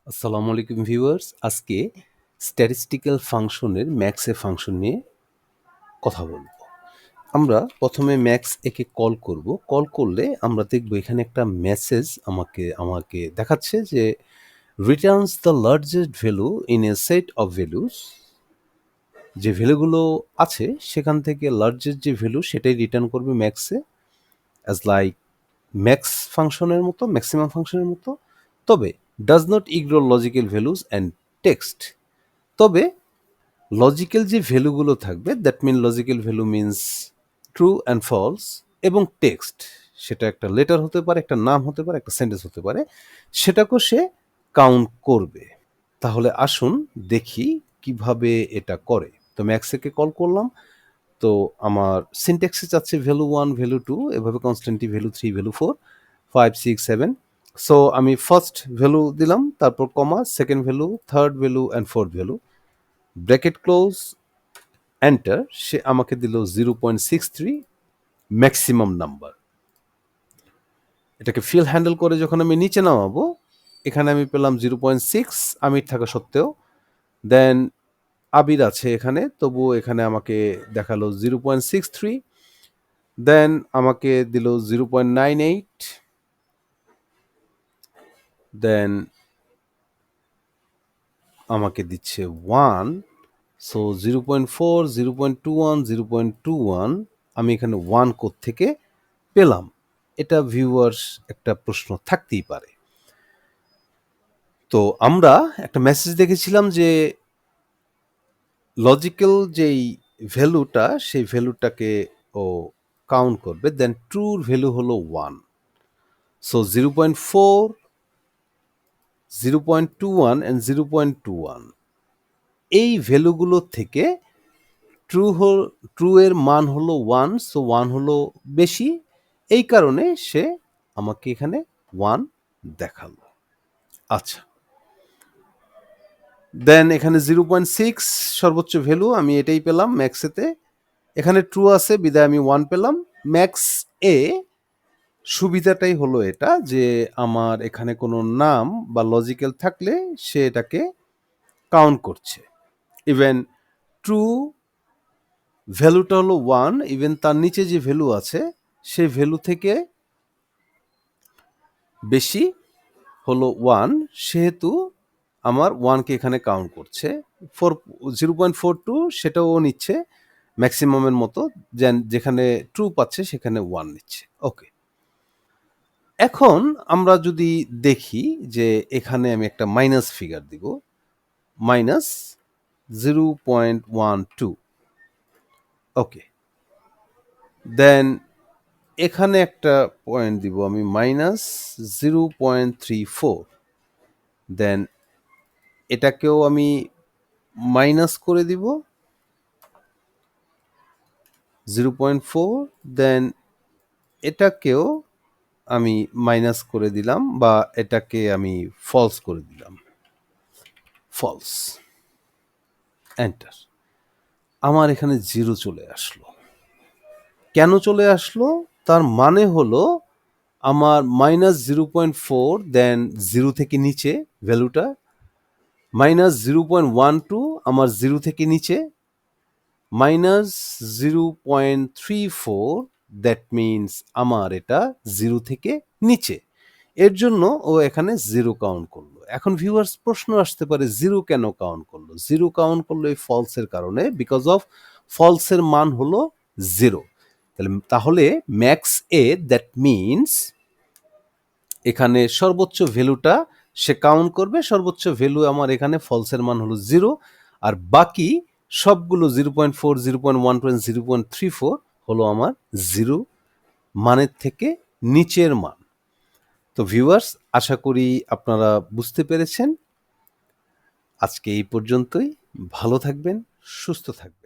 আসসালামু আলাইকুম ভিউয়ার্স। আজকে স্ট্যাটিস্টিক্যাল ফাংশনের ম্যাক্স এ ফাংশন নিয়ে কথা বলব। আমরা প্রথমে ম্যাক্স একে কল করব। কল করলে আমরা দেখব এখানে একটা মেসেজ আমাকে দেখাচ্ছে যে Returns the largest value in a set of values. যে ভ্যালুগুলো আছে সেখান থেকে লার্জেস্ট যে ভ্যালু সেটাই রিটার্ন করবে ম্যাক্সে, অ্যাজ লাইক ম্যাক্স ফাংশনের মতো, ম্যাক্সিমাম ফাংশনের মতো। তবে does not ignore logical values and text. তবে লজিক্যাল যে ভ্যালুগুলো থাকবে, that mean logical value means true and false, এবং টেক্সট, সেটা একটা লেটার হতে পারে, একটা নাম হতে পারে, একটা সেন্টেন্স হতে পারে, সেটাকেও সে কাউন্ট করবে। তাহলে আসুন দেখি কিভাবে এটা করে। তো ম্যাক্সেকে কল করলাম। তো আমার সিনট্যাক্সে চাচ্ছে ভ্যালু 1, ভ্যালু 2, এভাবে কনস্ট্যান্টলি ভ্যালু 3, ভ্যালু 4, 5, 6, 7। সো আমি ফার্স্ট ভ্যালু দিলাম, তারপর comma, second value, third value and fourth value, bracket close, enter. সে আমাকে দিল 0.63 ম্যাক্সিমাম নাম্বার। এটাকে ফিল হ্যান্ডেল করে যখন আমি নিচে নামাবো, এখানে আমি পেলাম 0.6 আমির থাকা সত্ত্বেও। দেন আবির আছে এখানে, তবুও এখানে আমাকে দেখালো 0.63। দেন আমাকে দিল 0.98। দেন আমাকে দিচ্ছে 1। সো 0.4, 0.21, 0.21, আমি এখানে 1 কোত্থেকে পেলাম? এটা ভিউয়ার্স একটা প্রশ্ন থাকতেই পারে। তো আমরা একটা মেসেজ দেখেছিলাম যে লজিক্যাল যেই ভ্যালুটা, সেই ভ্যালুটাকে ও কাউন্ট করবে। দেন ট্রুর ভ্যালু হলো 1। সো 0.4, 0.21 অ্যান্ড 0.21 এই ভ্যালুগুলো থেকে ট্রু এর মান হলো 1। সো 1 হলো বেশি, এই কারণে সে আমাকে এখানে 1 দেখালো। আচ্ছা, দেন এখানে 0.6 সর্বোচ্চ ভ্যালু, আমি এটাই পেলাম ম্যাক্সেতে। এখানে ট্রু আছে বিদায় আমি 1 পেলাম। ম্যাক্স এ সুবিধাটাই হলো এটা যে আমার এখানে কোনো নাম বা লজিক্যাল থাকলে সে এটাকে কাউন্ট করছে। ইভেন ট্রু ভ্যালুটা হলো 1, ইভেন তার নিচে যে ভ্যালু আছে সেই ভ্যালু থেকে বেশি হলো 1, সেহেতু আমার 1কে এখানে কাউন্ট করছে। 0.42 সেটাও নিচ্ছে ম্যাক্সিমামের মতো, যেখানে ট্রু পাচ্ছে সেখানে 1 নিচ্ছে। ওকে, এখন আমরা যদি দেখি যে এখানে আমি একটা মাইনাস ফিগার দিব, -0.12। ওকে, দেন এখানে একটা পয়েন্ট দিব আমি -0.34। দেন এটাকেও আমি মাইনাস করে দিব 0.4। দেন এটাকেও আমি মাইনাস করে দিলাম, বা এটাকে আমি ফলস করে দিলাম, ফলস, এন্টার। আমার এখানে 0 চলে আসলো। কেন চলে আসলো? তার মানে হলো আমার -0.4, দেন 0 থেকে নিচে ভ্যালুটা, -0.12 আমার 0 থেকে নিচে, -0.34, দ্যাট মিনস আমার এটা 0 থেকে নিচে। এর জন্য ও এখানে 0 কাউন্ট করলো। এখন ভিউয়ার্স প্রশ্ন আসতে পারে 0 কেন কাউন্ট করলো? 0 কাউন্ট করলো এই ফলসের কারণে, বিকজ অফ ফলসের মান হলো 0। তাহলে ম্যাক্স এ, দ্যাট মিনস এখানে সর্বোচ্চ ভ্যালুটা সে কাউন্ট করবে। সর্বোচ্চ ভ্যালু আমার এখানে ফলসের মান হলো 0, আর বাকি সবগুলো 0.4, 0.12, 0.34 হলো আমার 0 মানের থেকে নিচের মান। তো ভিউয়ার্স, আশা করি আপনারা বুঝতে পেরেছেন। আজকে এই পর্যন্তই। ভালো থাকবেন, সুস্থ থাকবেন।